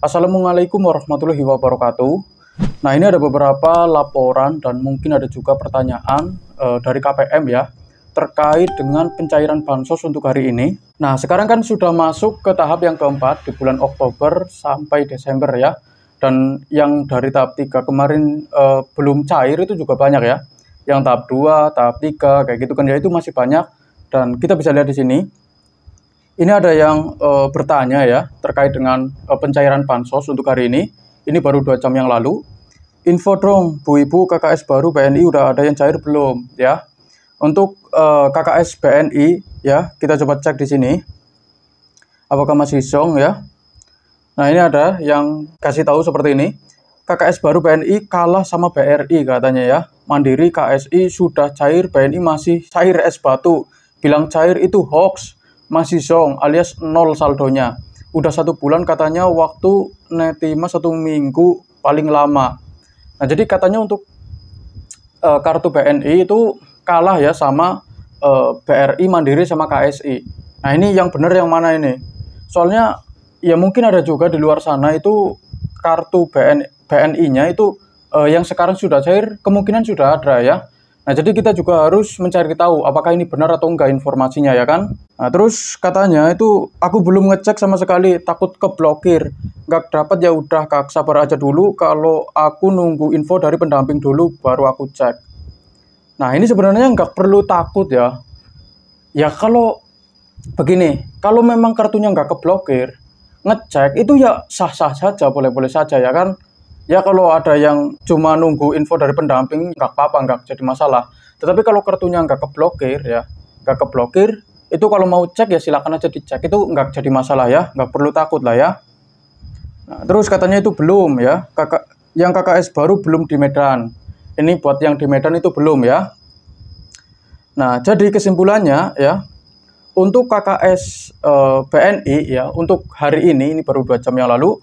Assalamualaikum warahmatullahi wabarakatuh. Nah, ini ada beberapa laporan dan mungkin ada juga pertanyaan dari KPM ya, terkait dengan pencairan bansos untuk hari ini. Nah, sekarang kan sudah masuk ke tahap yang keempat di bulan Oktober sampai Desember ya. Dan yang dari tahap 3 kemarin belum cair itu juga banyak ya. Yang tahap 2, tahap 3 kayak gitu kan ya, itu masih banyak. Dan kita bisa lihat di sini. Ini ada yang bertanya ya terkait dengan pencairan bansos untuk hari ini. Ini baru 2 jam yang lalu. Info dong, Bu Ibu, KKS baru BNI udah ada yang cair belum ya? Untuk KKS BNI ya, kita coba cek di sini. Apakah masih song ya? Nah, ini ada yang kasih tahu seperti ini. KKS baru BNI kalah sama BRI katanya ya. Mandiri KSI sudah cair, BNI masih cair es batu. Bilang cair itu hoax. Masih song alias nol saldonya. Udah 1 bulan katanya, waktu netima 1 minggu paling lama. Nah, jadi katanya untuk kartu BNI itu kalah ya sama BRI, Mandiri sama KSI. Nah, ini yang benar yang mana ini? Soalnya ya mungkin ada juga di luar sana itu kartu BNI-nya itu yang sekarang sudah cair, kemungkinan sudah ada ya. Nah, jadi kita juga harus mencari tahu apakah ini benar atau enggak informasinya ya kan. Nah, terus katanya itu aku belum ngecek sama sekali, takut keblokir. Nggak dapat ya udah Kak, sabar aja dulu, kalau aku nunggu info dari pendamping dulu baru aku cek. Nah, ini sebenarnya nggak perlu takut ya. Ya kalau begini, kalau memang kartunya nggak keblokir, ngecek itu ya sah-sah saja, boleh-boleh saja ya kan. Ya kalau ada yang cuma nunggu info dari pendamping nggak apa-apa, nggak jadi masalah. Tetapi kalau kartunya nggak keblokir ya, nggak keblokir, itu kalau mau cek ya silakan aja dicek, itu nggak jadi masalah ya, nggak perlu takut lah ya. Nah, terus katanya itu belum ya, yang KKS baru belum di Medan. Ini buat yang di Medan itu belum ya. Nah, jadi kesimpulannya ya, untuk KKS BNI ya, untuk hari ini baru 2 jam yang lalu,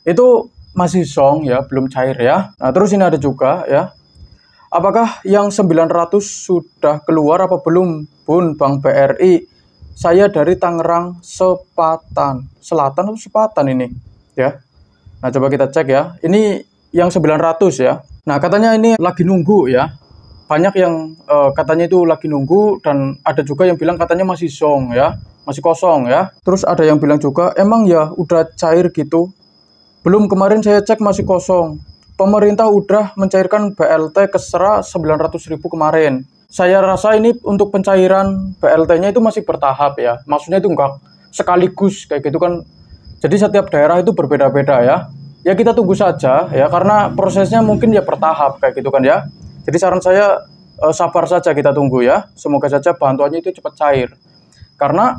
itu masih song ya, belum cair ya. Nah, terus ini ada juga ya. Apakah yang 900 sudah keluar apa belum? Bun, Bang BRI. Saya dari Tangerang Selatan atau Sepatan ini ya. Nah, coba kita cek ya. Ini yang 900 ya. Nah, katanya ini lagi nunggu ya. Banyak yang katanya itu lagi nunggu, dan ada juga yang bilang katanya masih song ya, masih kosong ya. Terus ada yang bilang juga emang ya udah cair gitu. Belum, kemarin saya cek masih kosong. Pemerintah udah mencairkan BLT kesera 900.000 kemarin. Saya rasa ini untuk pencairan BLT-nya itu masih bertahap ya. Maksudnya itu enggak sekaligus kayak gitu kan. Jadi setiap daerah itu berbeda-beda ya. Ya kita tunggu saja ya, karena prosesnya mungkin ya bertahap kayak gitu kan ya. Jadi saran saya sabar saja, kita tunggu ya. Semoga saja bantuannya itu cepat cair. Karena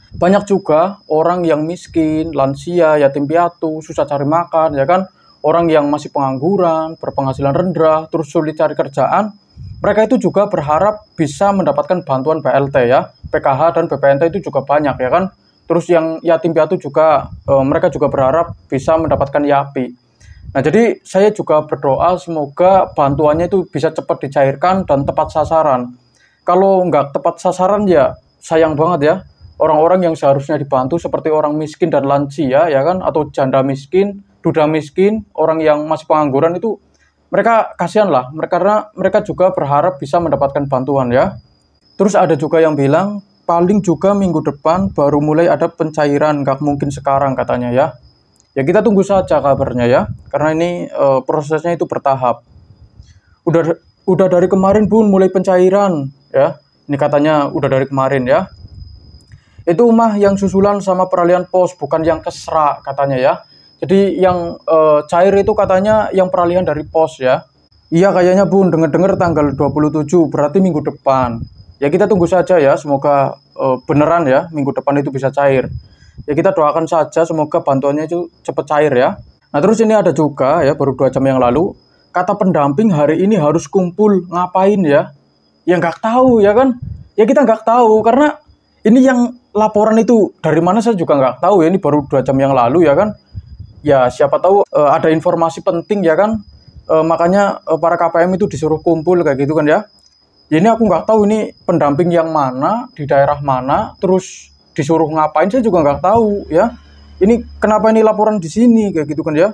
banyak juga orang yang miskin, lansia, yatim piatu, susah cari makan, ya kan? Orang yang masih pengangguran, berpenghasilan rendah, terus sulit cari kerjaan. Mereka itu juga berharap bisa mendapatkan bantuan BLT ya. PKH dan BPNT itu juga banyak ya kan? Terus yang yatim piatu juga, mereka juga berharap bisa mendapatkan YAPI. Nah, jadi saya juga berdoa semoga bantuannya itu bisa cepat dicairkan dan tepat sasaran. Kalau nggak tepat sasaran ya sayang banget ya. Orang-orang yang seharusnya dibantu seperti orang miskin dan lansia ya kan, atau janda miskin, duda miskin, orang yang masih pengangguran itu, mereka kasihan lah, karena mereka juga berharap bisa mendapatkan bantuan ya. Terus ada juga yang bilang paling juga minggu depan baru mulai ada pencairan, nggak mungkin sekarang katanya ya. Ya kita tunggu saja kabarnya ya, karena ini prosesnya itu bertahap. Udah dari kemarin Bun mulai pencairan ya. Ini katanya udah dari kemarin ya. Itu mah yang susulan sama peralihan pos, bukan yang kesra katanya ya. Jadi yang cair itu katanya yang peralihan dari pos ya. Iya kayaknya Bun, denger-denger tanggal 27, berarti minggu depan. Ya kita tunggu saja ya, semoga beneran ya minggu depan itu bisa cair. Ya kita doakan saja semoga bantuannya itu cepat cair ya. Nah, terus ini ada juga ya, baru 2 jam yang lalu, kata pendamping hari ini harus kumpul, ngapain ya? Ya nggak tahu ya kan. Ya kita nggak tahu, karena ini yang laporan itu dari mana saya juga nggak tahu ya, ini baru 2 jam yang lalu ya kan. Ya siapa tahu ada informasi penting ya kan, makanya para KPM itu disuruh kumpul kayak gitu kan ya. Ya ini aku nggak tahu ini pendamping yang mana, di daerah mana, terus disuruh ngapain saya juga nggak tahu ya. ini kenapa ini laporan di sini kayak gitu kan ya.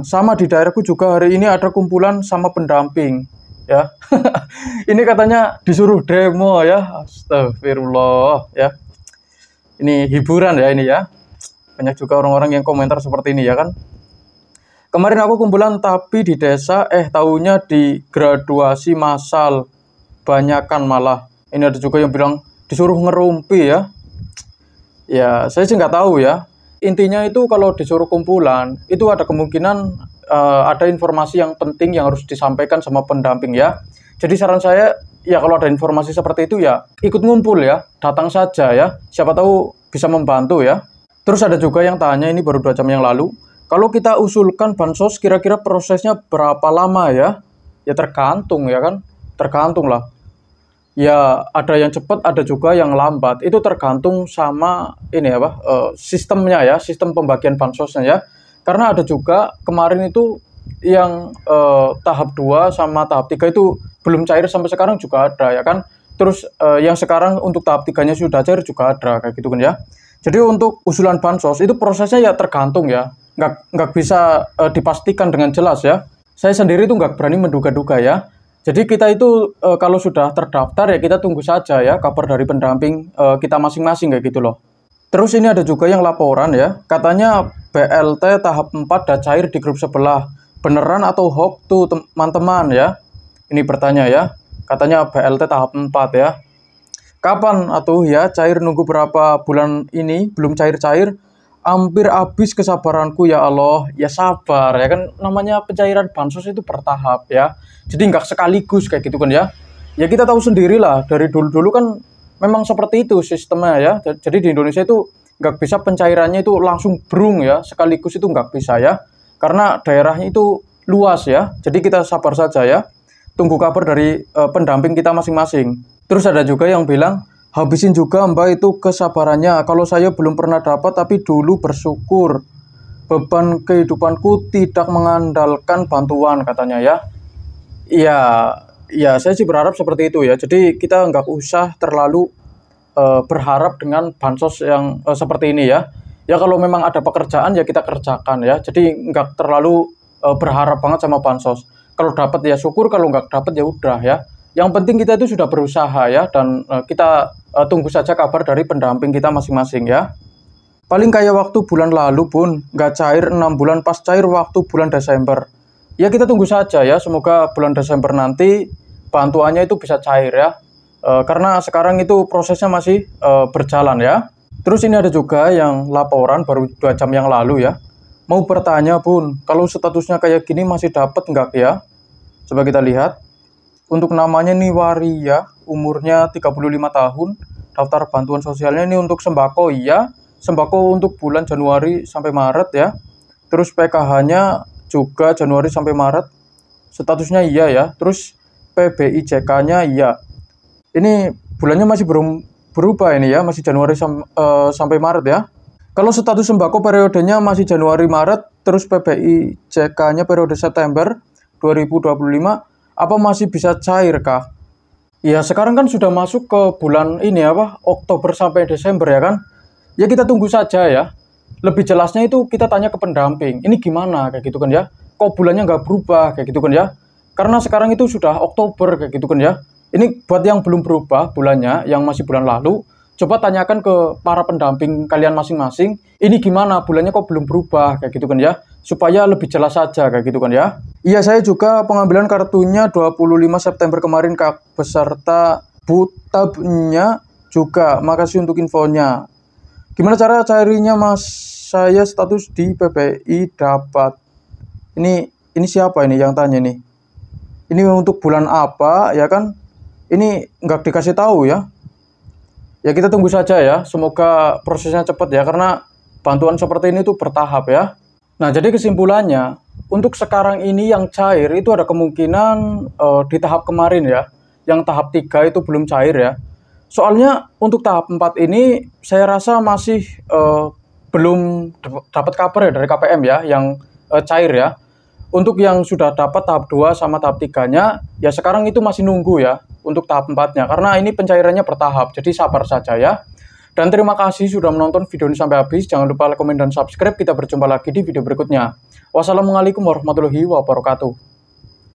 Sama di daerahku juga hari ini ada kumpulan sama pendamping ya. Ini katanya disuruh demo ya. Astagfirullah ya. Ini hiburan ya ini ya. Banyak juga orang-orang yang komentar seperti ini ya kan. Kemarin aku kumpulan tapi di desa taunya di graduasi massal. Banyakan malah. Ini ada juga yang bilang disuruh ngerumpi ya. Ya, saya sih nggak tahu ya. Intinya itu kalau disuruh kumpulan, itu ada kemungkinan ada informasi yang penting yang harus disampaikan sama pendamping ya. Jadi saran saya, ya kalau ada informasi seperti itu ya ikut ngumpul ya, datang saja ya. Siapa tahu bisa membantu ya. Terus ada juga yang tanya ini baru 2 jam yang lalu, kalau kita usulkan bansos kira-kira prosesnya berapa lama ya? Ya tergantung ya kan, tergantung lah. Ya ada yang cepat, ada juga yang lambat. Itu tergantung sama ini sistemnya ya, sistem pembagian bansosnya ya. Karena ada juga kemarin itu yang tahap 2 sama tahap 3 itu belum cair sampai sekarang juga ada ya kan. Terus yang sekarang untuk tahap 3-nya sudah cair juga ada kayak gitu kan ya. Jadi untuk usulan bansos itu prosesnya ya tergantung ya. Nggak bisa dipastikan dengan jelas ya. Saya sendiri tuh nggak berani menduga-duga ya. Jadi kita itu kalau sudah terdaftar ya kita tunggu saja ya kabar dari pendamping kita masing-masing kayak gitu loh. Terus ini ada juga yang laporan ya, katanya BLT tahap 4 udah cair di grup sebelah. Beneran atau hoax tuh teman-teman ya? Ini bertanya ya, katanya BLT tahap 4 ya. Kapan atuh ya cair, nunggu berapa bulan ini belum cair-cair? Hampir habis kesabaranku ya Allah. Ya sabar ya kan, namanya pencairan bansos itu bertahap ya. Jadi nggak sekaligus kayak gitu kan ya. Ya kita tahu sendirilah dari dulu-dulu kan memang seperti itu sistemnya ya. Jadi di Indonesia itu nggak bisa pencairannya itu langsung brung ya, sekaligus itu nggak bisa ya. Karena daerahnya itu luas ya. Jadi kita sabar saja ya. Tunggu kabar dari pendamping kita masing-masing. Terus ada juga yang bilang, habisin juga Mbak itu kesabarannya. Kalau saya belum pernah dapat tapi dulu bersyukur. Beban kehidupanku tidak mengandalkan bantuan katanya ya. Iya, ya saya sih berharap seperti itu ya. Jadi kita nggak usah terlalu berharap dengan bansos yang seperti ini ya. Ya kalau memang ada pekerjaan ya kita kerjakan ya. Jadi nggak terlalu berharap banget sama bansos. Kalau dapat ya syukur, kalau nggak dapat ya udah ya. Yang penting kita itu sudah berusaha ya, dan kita tunggu saja kabar dari pendamping kita masing-masing ya. Paling kayak waktu bulan lalu pun nggak cair 6 bulan, pas cair waktu bulan Desember. Ya kita tunggu saja ya, semoga bulan Desember nanti bantuannya itu bisa cair ya. Karena sekarang itu prosesnya masih berjalan ya. Terus ini ada juga yang laporan baru 2 jam yang lalu ya. Mau bertanya pun, kalau statusnya kayak gini masih dapat nggak ya? Coba kita lihat. Untuk namanya nih Waria, umurnya 35 tahun, daftar bantuan sosialnya ini untuk sembako iya, sembako untuk bulan Januari sampai Maret ya. Terus PKH-nya juga Januari sampai Maret, statusnya iya ya. Terus PBIJK-nya iya. Ini bulannya masih belum berubah ini ya, masih Januari sampai Maret ya. Kalau status sembako periodenya masih Januari Maret, terus PBIJK-nya periode September 2025, apa masih bisa cair kah? Ya sekarang kan sudah masuk ke bulan ini Oktober sampai Desember ya kan? Ya kita tunggu saja ya. Lebih jelasnya itu kita tanya ke pendamping. Ini gimana kayak gitu kan ya? Kok bulannya nggak berubah kayak gitu kan ya? Karena sekarang itu sudah Oktober kayak gitu kan ya. Ini buat yang belum berubah bulannya, yang masih bulan lalu, coba tanyakan ke para pendamping kalian masing-masing. Ini gimana bulannya kok belum berubah kayak gitu kan ya? Supaya lebih jelas saja kayak gitu kan ya. Iya, saya juga pengambilan kartunya 25 September kemarin Kak, beserta butabnya juga. Makasih untuk infonya. Gimana cara carinya Mas? Saya status di PPI dapat. Ini siapa ini yang tanya nih? Ini untuk bulan apa ya kan? Ini nggak dikasih tahu ya. Ya kita tunggu saja ya. Semoga prosesnya cepat ya, karena bantuan seperti ini tuh bertahap ya. Nah, jadi kesimpulannya, untuk sekarang ini yang cair itu ada kemungkinan di tahap kemarin ya. Yang tahap 3 itu belum cair ya. Soalnya untuk tahap 4 ini saya rasa masih belum dapat kabar ya dari KPM ya yang cair ya. Untuk yang sudah dapat tahap 2 sama tahap 3-nya, ya sekarang itu masih nunggu ya untuk tahap 4-nya. Karena ini pencairannya bertahap, jadi sabar saja ya. Dan terima kasih sudah menonton video ini sampai habis. Jangan lupa like, komen, dan subscribe. Kita berjumpa lagi di video berikutnya. Wassalamualaikum warahmatullahi wabarakatuh.